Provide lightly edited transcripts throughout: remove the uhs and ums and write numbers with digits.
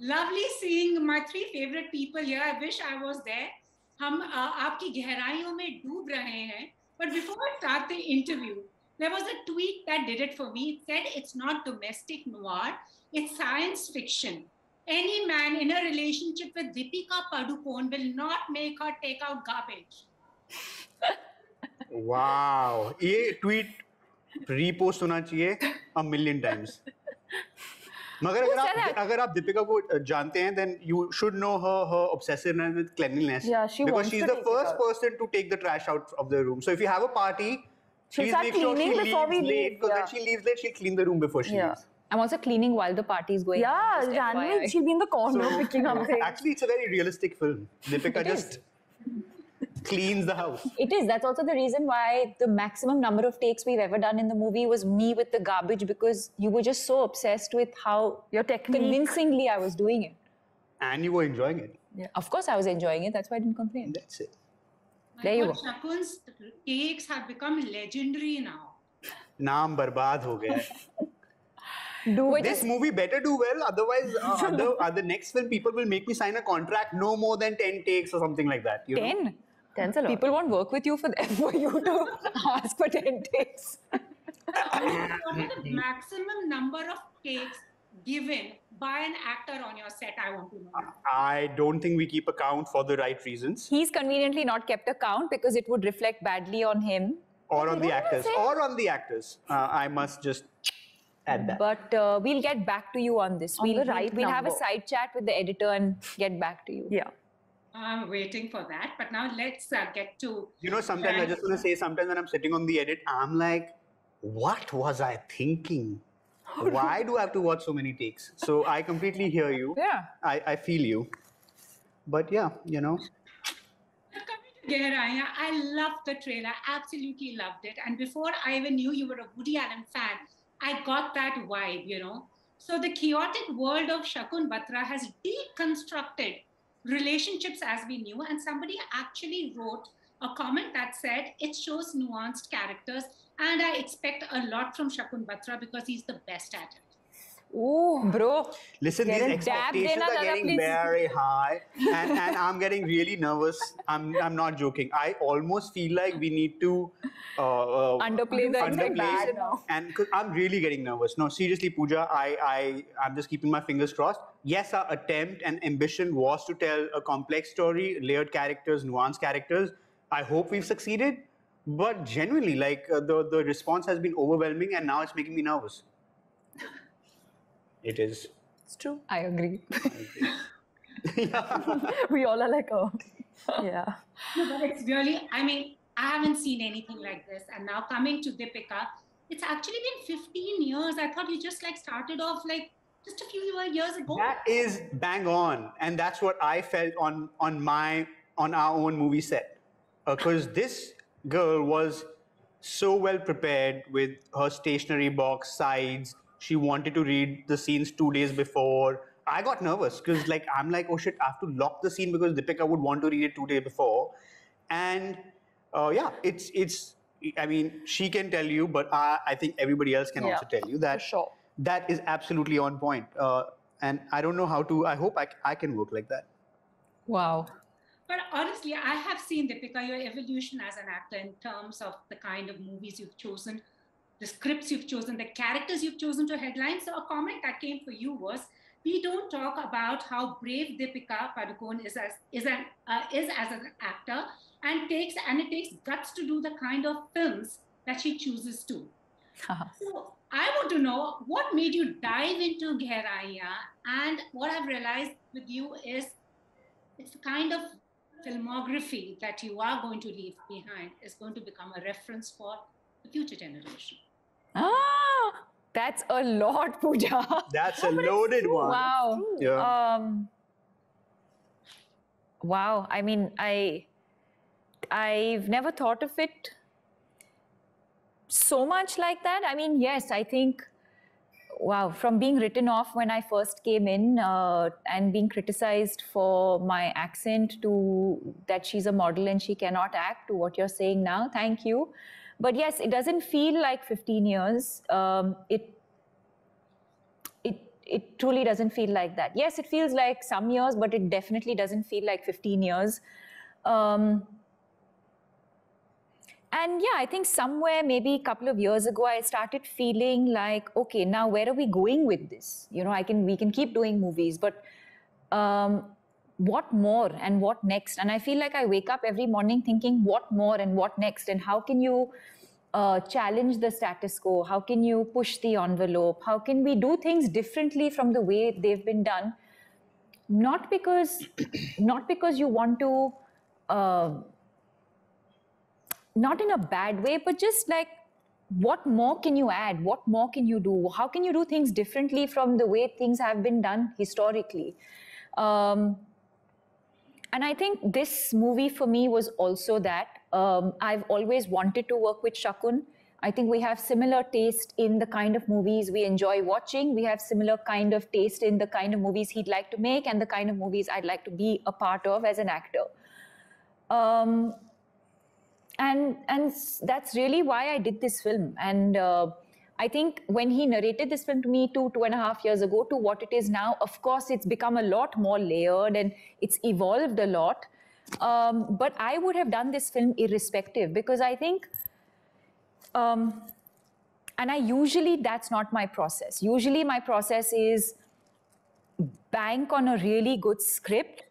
Lovely seeing my three favorite people here. I wish I was there. हम आपकी गहराइयों में डूब रहे हैं. But before I start the interview, there was a tweet that did it for me. It said it's not domestic noir, it's science fiction. Any man in a relationship with Deepika Padukone will not make her take out garbage. Wow, ये tweet repost होना चाहिए a million times. मगर अगर आप दीपिका को जानते हैं, then you should know her obsessiveness with cleanliness. Yeah, because she's the first person to take the trash out of the room. So if you have a party, please make sure she leaves late, because when she leaves late, she'll clean the room before she leaves. I'm also cleaning while the party is going. Yeah, Janvi, she'll be in the corner picking up things. Actually, it's a very realistic film. Deepika just cleans the house. It is. That's also the reason why the maximum number of takes we've ever done in the movie was me with the garbage, because you were just so obsessed with how convincingly I was doing it. And you were enjoying it. Yeah. Of course I was enjoying it. That's why I didn't complain. That's it. There you go. Shakun's takes have become legendary now. Naam barbad ho gaya. This movie better do well, otherwise the next film people will make me sign a contract no more than 10 takes or something like that. 10? 10's a lot. People won't work with you for you to ask for 10 takes. What is the maximum number of takes given by an actor on your set? I want to know. I don't think we keep account for the right reasons. He's conveniently not kept account because it would reflect badly on him. Or on the actors. Or on the actors. I must just add that. But we'll get back to you on this. We'll have a side chat with the editor and get back to you. Yeah. I'm waiting for that. But now let's get to... You know, sometimes I just want to say, sometimes when I'm sitting on the edit, I'm like, what was I thinking? Why do I have to watch so many takes? So I completely hear you. Yeah. I feel you. But yeah, you know. Coming to Gehraiyaan, I loved the trailer. Absolutely loved it. And before I even knew you were a Woody Allen fan, I got that vibe, you know. So the chaotic world of Shakun Batra has deconstructed relationships as we knew, and somebody actually wrote a comment that said it shows nuanced characters, and I expect a lot from Shakun Batra because he's the best at it. Oh, bro. Listen, these expectations are getting very high, and I'm getting really nervous. I'm not joking. I almost feel like we need to underplay the expectation. And cause I'm really getting nervous. No, seriously, Pooja, I'm just keeping my fingers crossed. Yes, our attempt and ambition was to tell a complex story, layered characters, nuanced characters. I hope we've succeeded. But genuinely, like the response has been overwhelming, and now it's making me nervous. It is. It's true. I agree. We all are like, oh, yeah. No, but it's really, I mean, I haven't seen anything like this. And now coming to Deepika, it's actually been 15 years. I thought you just like started off like just a few years ago. That is bang on. And that's what I felt on our own movie set. Because this girl was so well prepared with her stationery box, sides. She wanted to read the scenes 2 days before. I got nervous because I'm like, oh shit, I have to lock the scene because Deepika would want to read it 2 days before. And yeah, it's. I mean, she can tell you, but I think everybody else can also tell you that that is absolutely on point. And I don't know how to. I hope I can work like that. Wow. But honestly, I have seen, Deepika, your evolution as an actor in terms of the kind of movies you've chosen, the scripts you've chosen, the characters you've chosen to headline. So a comment that came for you was, we don't talk about how brave Deepika Padukone is as an actor, and it takes guts to do the kind of films that she chooses to. So I want to know what made you dive into Gehraiyaan, and what I've realized with you is it's the kind of filmography that you are going to leave behind is going to become a reference for the future generation. Ah, that's a lot, Pooja. That's a loaded one. Wow. Yeah. Wow. I mean, I've never thought of it so much like that. I mean, yes, I think, wow, from being written off when I first came in and being criticized for my accent to that she's a model and she cannot act, to what you're saying now. Thank you. But yes, it doesn't feel like 15 years. it truly doesn't feel like that. Yes, it feels like some years, but it definitely doesn't feel like 15 years. And yeah, I think somewhere maybe a couple of years ago, I started feeling like, okay, now where are we going with this? You know, we can keep doing movies, but what more and what next? And I feel like I wake up every morning thinking, what more and what next? And how can you challenge the status quo? How can you push the envelope? How can we do things differently from the way they've been done? Not because you want to, not in a bad way, but just like, what more can you add? What more can you do? How can you do things differently from the way things have been done historically? And I think this movie for me was also that. I've always wanted to work with Shakun. I think we have similar taste in the kind of movies we enjoy watching. We have similar kind of taste in the kind of movies he'd like to make and the kind of movies I'd like to be a part of as an actor. And that's really why I did this film. And I think when he narrated this film to me 2.5 years ago to what it is now, of course, it's become a lot more layered and it's evolved a lot. But I would have done this film irrespective, because I think, and that's not my process. Usually my process is bank on a really good script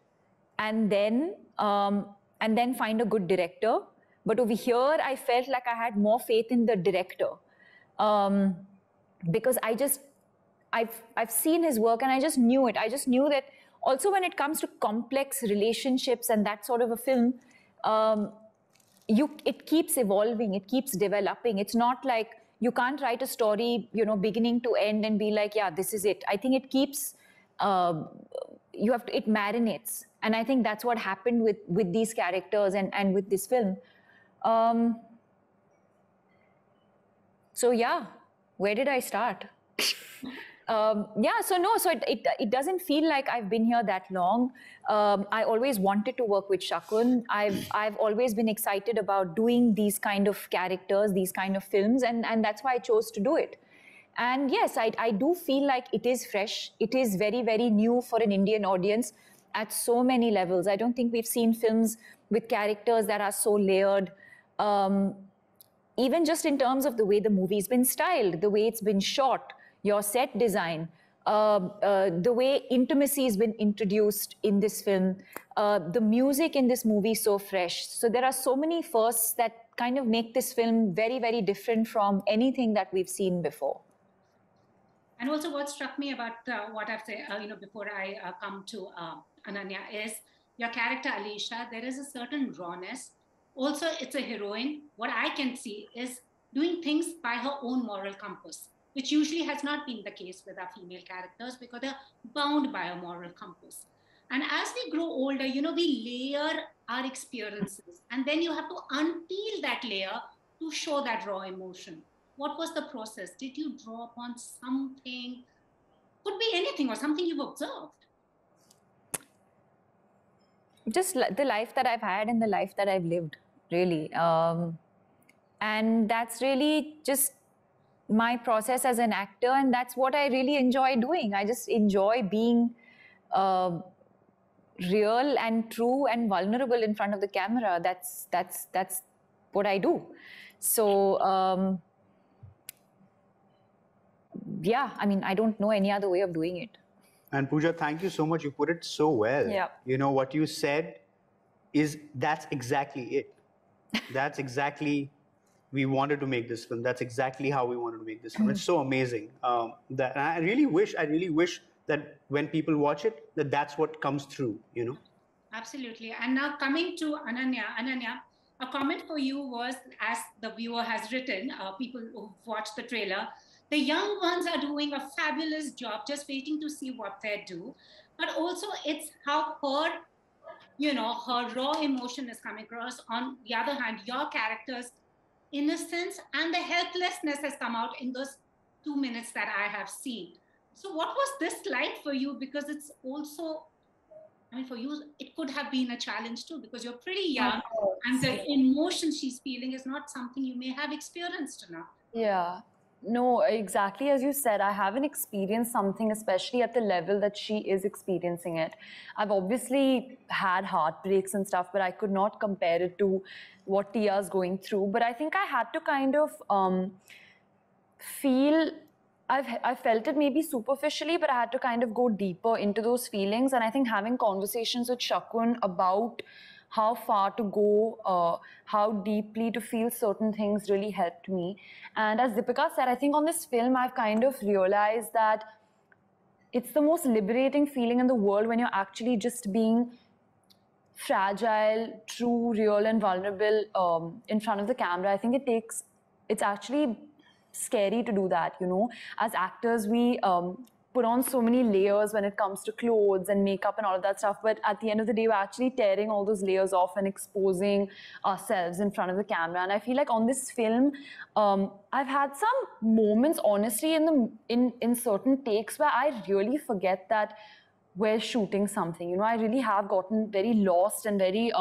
and then find a good director. But over here, I felt like I had more faith in the director, because I've seen his work and I just knew it. I just knew that also when it comes to complex relationships and that sort of a film, it keeps evolving, it keeps developing. It's not like you can't write a story, you know, beginning to end and be like, yeah, this is it. I think it keeps, it marinates. And I think that's what happened with these characters and with this film. So yeah, where did I start? So it doesn't feel like I've been here that long. I always wanted to work with Shakun. I've always been excited about doing these kind of characters, these kind of films, and that's why I chose to do it. And yes, I do feel like it is fresh. It is very, very new for an Indian audience at so many levels. I don't think we've seen films with characters that are so layered. Even just in terms of the way the movie's been styled, the way it's been shot, your set design, the way intimacy has been introduced in this film, the music in this movie so fresh. So there are so many firsts that kind of make this film very, very different from anything that we've seen before. And also what struck me about what I've said, before I come to Ananya, is your character, Alisha, there is a certain rawness. Also, it's a heroine. What I can see is doing things by her own moral compass, which usually has not been the case with our female characters because they're bound by a moral compass. And as we grow older, we layer our experiences, and then you have to unpeel that layer to show that raw emotion. What was the process? Did you draw upon something? Could be anything or something you've observed. Just the life that I've had and the life that I've lived, really. And that's really just my process as an actor, and that's what I really enjoy doing. I just enjoy being real and true and vulnerable in front of the camera. That's what I do. So yeah, I mean, I don't know any other way of doing it. And Pooja, thank you so much. You put it so well. Yeah. You know, what you said that's exactly it. That's exactly, we wanted to make this film. That's exactly how we wanted to make this film. It's so amazing. That I really wish that when people watch it, that's what comes through, Absolutely. And now coming to Ananya. Ananya, a comment for you was, as the viewer has written, people who watched the trailer, the young ones are doing a fabulous job, just waiting to see what they do. But also it's how her raw emotion is coming across. On the other hand, your character's innocence and the helplessness has come out in those 2 minutes that I have seen. So what was this like for you? Because it's also, for you, it could have been a challenge too, because you're pretty young and the emotion she's feeling is not something you may have experienced enough. Yeah. No, exactly as you said, I haven't experienced something, especially at the level that she is experiencing it. I've obviously had heartbreaks and stuff, but I could not compare it to what Tia's going through. But I think I had to kind of feel, I felt it maybe superficially, but I had to kind of go deeper into those feelings. And I think having conversations with Shakun about how far to go, how deeply to feel certain things really helped me. And as Deepika said, I think on this film, I've kind of realized that it's the most liberating feeling in the world when you're actually just being fragile, true, real, and vulnerable in front of the camera. I think it's actually scary to do that, you know. As actors, we put on so many layers when it comes to clothes and makeup and all of that stuff, but at the end of the day, we're actually tearing all those layers off and exposing ourselves in front of the camera. And I feel like on this film, I've had some moments, honestly, in certain takes where I really forget that we're shooting something. You know, I really have gotten very lost and very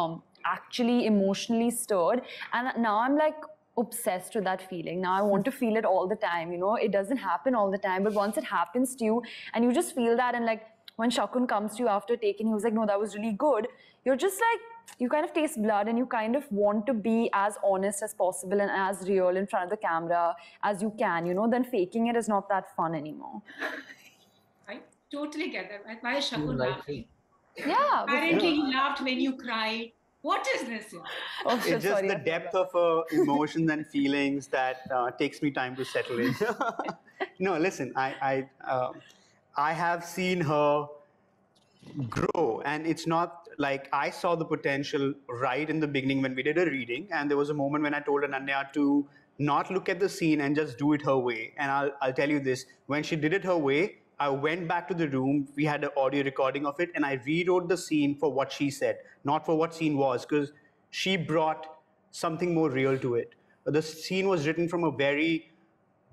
actually emotionally stirred. And now I'm like obsessed with that feeling. Now I want to feel it all the time. You know, it doesn't happen all the time, but once it happens to you and you just feel that, and like when Shakun comes to you after taking, he was like, no, that was really good. You're just like, you kind of taste blood and you kind of want to be as honest as possible and as real in front of the camera as you can, you know, then faking it is not that fun anymore. I totally get that. Why is Shakun laughing? Yeah. Apparently he laughed when you cried. What is this? Oh, it's just the depth of emotions and feelings that takes me time to settle in. No, listen, I have seen her grow, and it's not like I saw the potential right in the beginning when we did a reading, and there was a moment when I told Ananya to not look at the scene and just do it her way. And I'll tell you this, when she did it her way, I went back to the room, we had an audio recording of it, and I rewrote the scene for what she said, not for what scene was, because she brought something more real to it. The scene was written from a very,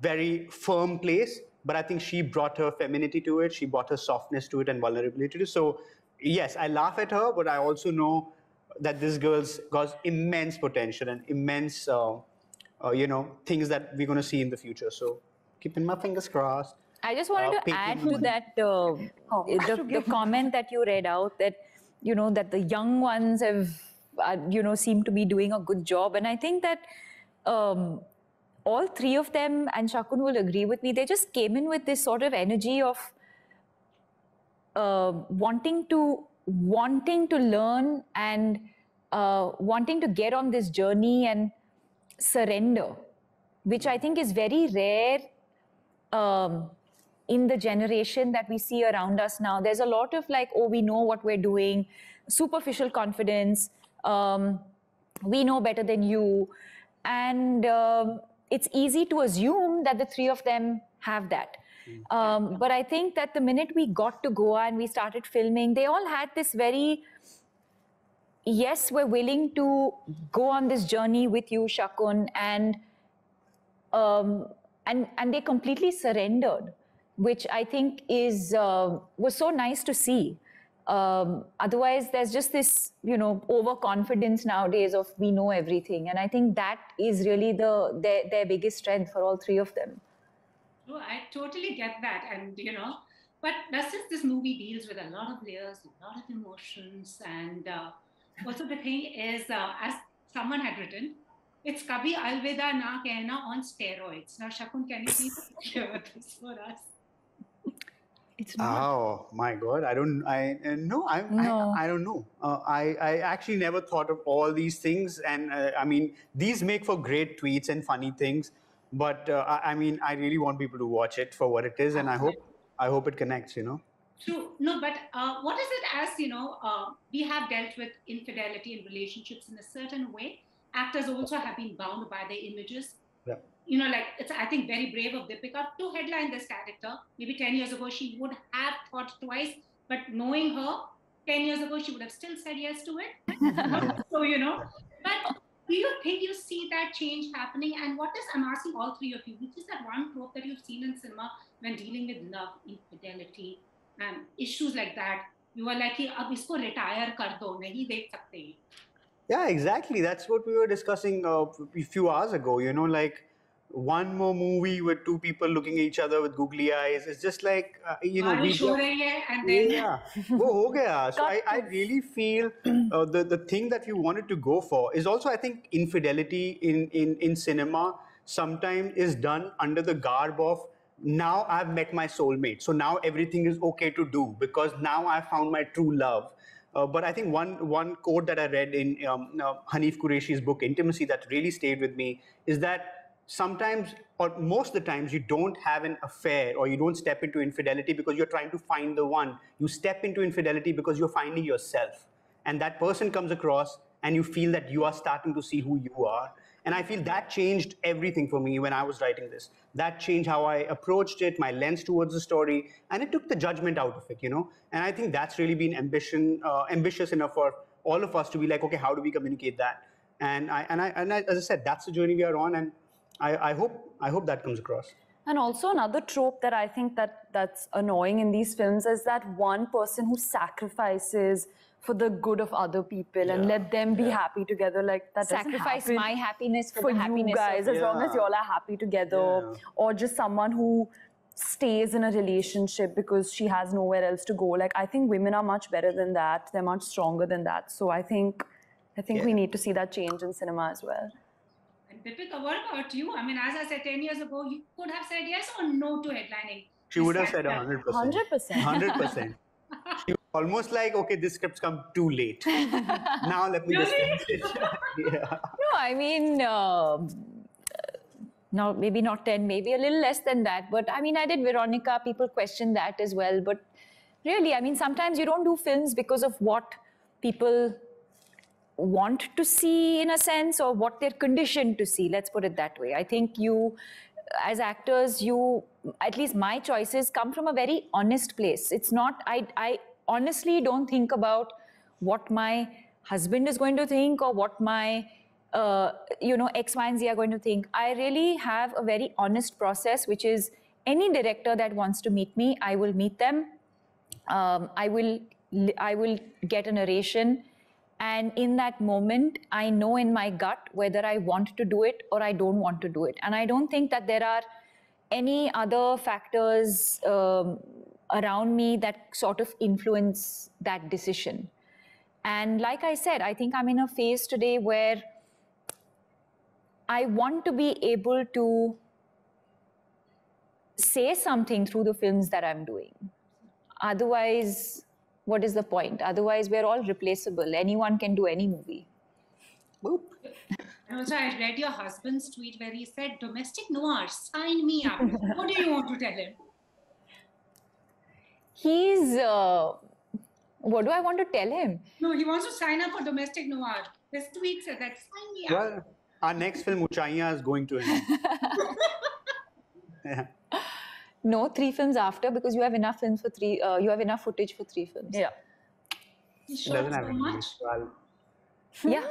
very firm place, but I think she brought her femininity to it, she brought her softness to it and vulnerability to it. So yes, I laugh at her, but I also know that this girl's got immense potential and immense, you know, things that we're going to see in the future. So keeping my fingers crossed. I just wanted to add to that the comment that you read out, that, you know, that the young ones have, you know, seem to be doing a good job. And I think that all three of them, and Shakun will agree with me, they just came in with this sort of energy of wanting to learn and wanting to get on this journey and surrender, which I think is very rare in the generation that we see around us now. There's a lot of like, oh, we know what we're doing, superficial confidence, we know better than you. And it's easy to assume that the three of them have that. But I think that the minute we got to Goa and we started filming, they all had this very, yes, we're willing to go on this journey with you, Shakun, and they completely surrendered, which I think is was so nice to see. Otherwise, there's just this, you know, overconfidence nowadays of we know everything, and I think that is really their biggest strength for all three of them. Oh, I totally get that, and you know, but since this movie deals with a lot of layers, a lot of emotions, and also the thing is, as someone had written, it's Kabhi Alvida Na Kehna on steroids. Now, Shakun, can you please share this for us? It's not. Oh my God! I don't know. I actually never thought of all these things, and I mean, these make for great tweets and funny things. But I mean, I really want people to watch it for what it is, and I hope it connects. You know. True. No, but what is it as, you know, we have dealt with infidelity in relationships in a certain way. Actors also have been bound by their images. Yeah. You know, like, it's, I think, very brave of Deepika to headline this character. Maybe 10 years ago, she would have thought twice, but knowing her, 10 years ago, she would have still said yes to it. So, you know, but do you think you see that change happening? And what is, I'm asking all three of you, which is that one trope that you've seen in cinema when dealing with love, infidelity, and issues like that? You are like, ab isko retire kar do, nahi dekh sakte. Yeah, exactly. That's what we were discussing a few hours ago. You know, like, one more movie with two people looking at each other with googly eyes. It's just like, we बारिश हो just, रही है and then yeah, वो हो गया. So I really feel the thing that we wanted to go for is also, I think, infidelity in cinema sometimes is done under the garb of, now I've met my soulmate, so now everything is okay to do because now I found my true love. But I think one quote that I read in Hanif Qureshi's book Intimacy that really stayed with me is that sometimes, or most of the times, you don't have an affair or you don't step into infidelity because you're trying to find the one. You step into infidelity because you're finding yourself. And that person comes across and you feel that you are starting to see who you are. And I feel that changed everything for me when I was writing this. That changed how I approached it, my lens towards the story, and it took the judgment out of it, And I think that's really been ambitious enough for all of us to be like, okay, how do we communicate that? And as I said, that's the journey we are on, and I hope that comes across. And also another trope that I think that's annoying in these films is that one person who sacrifices for the good of other people and let them be happy together. Like that Sacrifice doesn't my happen happiness for the for you happiness guys, of as long as you all are happy together, or just someone who stays in a relationship because she has nowhere else to go. Like I think women are much better than that. They're much stronger than that. So I think we need to see that change in cinema as well. And Deepika, what about you? I mean, as I said 10 years ago, you could have said yes or no to headlining. She would have said 100%. 100%. 100%. She was almost like, okay, this script's come too late. Now let me just finish it. Yeah. No, I mean, no, maybe not 10, maybe a little less than that. But I mean, I did Veronica. People question that as well. But really, I mean, sometimes you don't do films because of what people want to see, in a sense, or what they're conditioned to see. Let's put it that way. I think you, as actors, at least my choices come from a very honest place. It's not, I honestly don't think about what my husband is going to think or what my X, Y, and Z are going to think. I really have a very honest process, which is any director that wants to meet me, I will meet them. I will get a narration, and in that moment, I know in my gut whether I want to do it or I don't want to do it. And I don't think that there are any other factors around me that sort of influence that decision. And like I said, I think I'm in a phase today where I want to be able to say something through the films that I'm doing. Otherwise, what is the point? Otherwise, we're all replaceable. Anyone can do any movie. Boop. And also, I read your husband's tweet where he said, domestic noir, sign me up. What do you want to tell him? He's, what do I want to tell him? No, he wants to sign up for domestic noir. His tweet said that, sign me up. Well, our next film, Gehraiyaan, is going to him. Yeah. No, 3 films after, because you have enough films for 3. You have enough footage for 3 films. Yeah. He It shot doesn't have so any much. use, so I'll Yeah.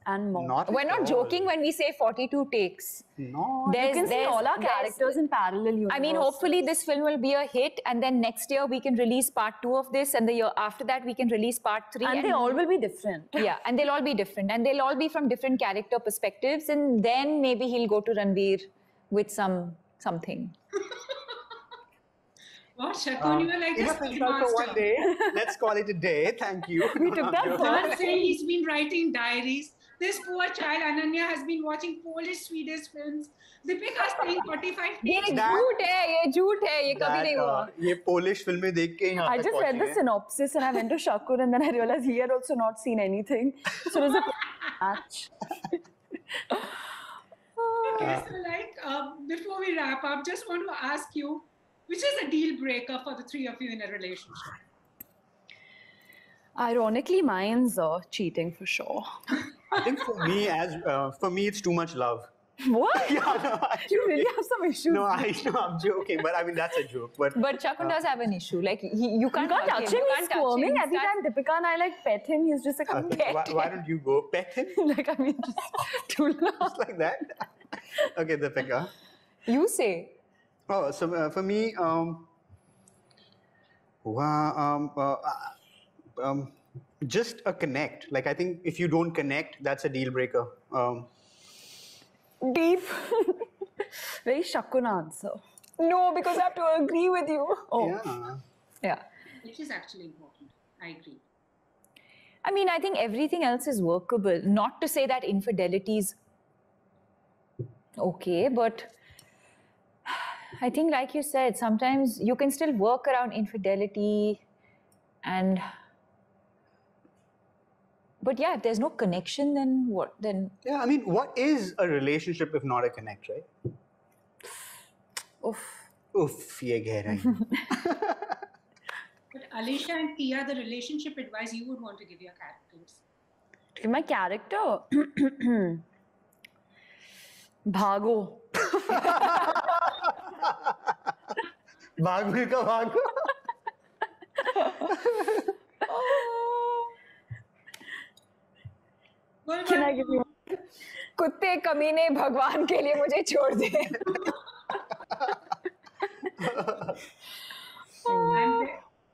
And more. not. We're at not all. joking when we say 42 takes. No. You can see all our characters in parallel universe. I mean, hopefully this film will be a hit, and then next year we can release part 2 of this, and the year after that we can release part 3. And they all will be different. Yeah, and they'll all be different, and they'll all be from different character perspectives, and then maybe he'll go to Ranveer with something. What, Shakun, you were like this Enough insult for one master. day. Let's call it a day. Thank you. We took that joking. far. Don't say he's been writing diaries. This poor child, Ananya, has been watching Polish, Swedish films. Deepika's saying 45 ये takes. झूठ है, ये झूठ है, ये कभी नहीं हुआ. ये Polish फिल्में देख के यहाँ I तक just read पहुंचे the हैं. synopsis and I went to Shakun and then I realized he had also not seen anything. So there's a match. Okay, so before we wrap up, just want to ask you, which is a deal breaker for the 3 of you in a relationship? Ironically, mine's cheating for sure. I think for me, it's too much love. What? Yeah, no, I'm You really joking. have some issues. No, I'm joking, but I mean that's a joke. But But Shakun does have an issue. Like you can't touch him. He's squirming He every starts- time Deepika and I like pet him. He's just like, why don't you go pet him like I mean, just too long. just like that? Okay, Deepika. You say. Oh, so for me, just a connect. Like I think if you don't connect, that's a deal breaker. Deep. Very Shakun answer. No, because I have to agree with you. Yeah. Yeah. Which is actually important. I agree. I mean, I think everything else is workable. Not to say that infidelity is okay, but I think, like you said, sometimes you can still work around infidelity and... But yeah, if there's no connection, then what? Then... Yeah, I mean, what is a relationship if not a connect, right? Oof. Oof, ye gehraiyaan. But Alisha and Tia, the relationship advice you would want to give your characters. To my character, bhago. Bhagwe ka bhago. What Can I about give you? कुत्ते कमीने भगवान के लिए मुझे छोड़ दे.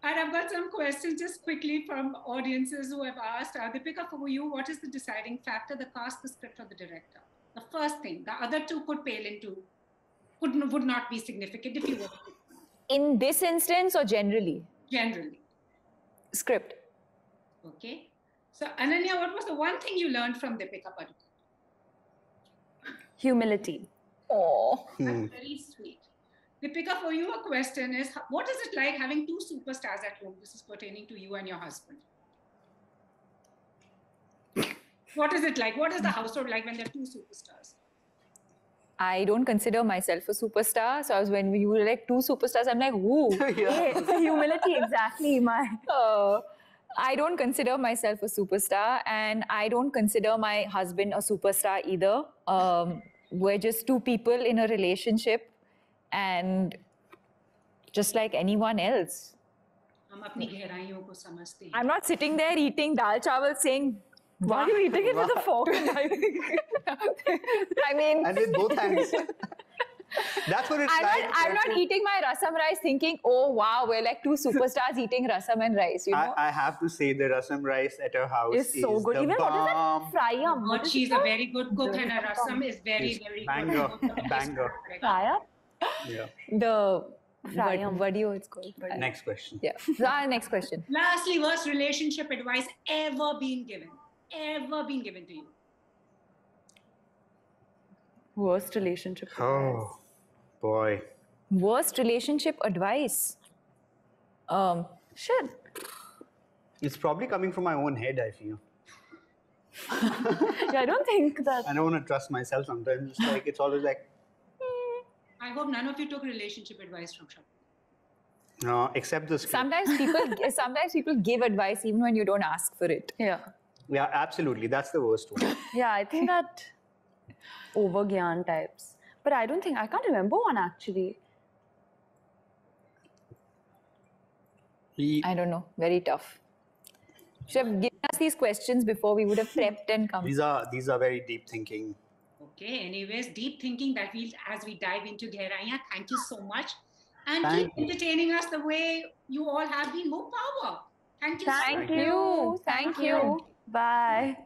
And I've got some questions just quickly from audiences who have asked. Deepika, for you, what is the deciding factor, the cast, the script, or the director? The first thing. The other two could pale into, would not be significant if you were to pick one. In this instance or generally? Generally. Script. Okay. So, Ananya, what was the one thing you learned from Deepika Padukone? Humility. Oh. That's very sweet. Deepika, for you, a question is, what is it like having two superstars at home? This is pertaining to you and your husband. What is it like? What is the household like when there are two superstars? I don't consider myself a superstar. So when you were like two superstars, I'm like, woo. Hey, humility, exactly. I don't consider myself a superstar, and I don't consider my husband a superstar either. We're just two people in a relationship, and just like anyone else. हम अपनी गहराइयों को समझते हैं. I'm not sitting there eating dal chawal saying, Why are you eating it with a fork? I mean... And with both hands. That's what it's like. I'm not eating my rasam rice thinking, oh wow, we're like two superstars eating rasam and rice, you know? I have to say the rasam rice at her house It's so good. the Even bomb. what is that? Fryam. But she's a very good cook and her rasam is very, very Banger, good. banger. Fryam? Yeah. The Fryam. Vadio, it's called. Next question. Yeah. So our next question. Lastly, worst relationship advice ever been given? Ever been given to you? Worst relationship. Oh, boy. Worst relationship advice. Shit. It's probably coming from my own head, I feel. Yeah, I don't think that. I don't want to trust myself sometimes. It's like, it's always like, I hope none of you took relationship advice from Shakun. no, except the script. Sometimes people give advice even when you don't ask for it. Yeah. Yeah, absolutely. That's the worst one. Yeah, I think that over Gyan types. But I can't remember one actually. I don't know. Very tough. Should have given us these questions before we would have prepped and come. These are very deep thinking. Okay, anyways, deep thinking that as we dive into Gehraiyaan. Thank you so much. And Thank keep entertaining us the way you all have been. More power. Thank you so much. Thank you. Thank you. Bye.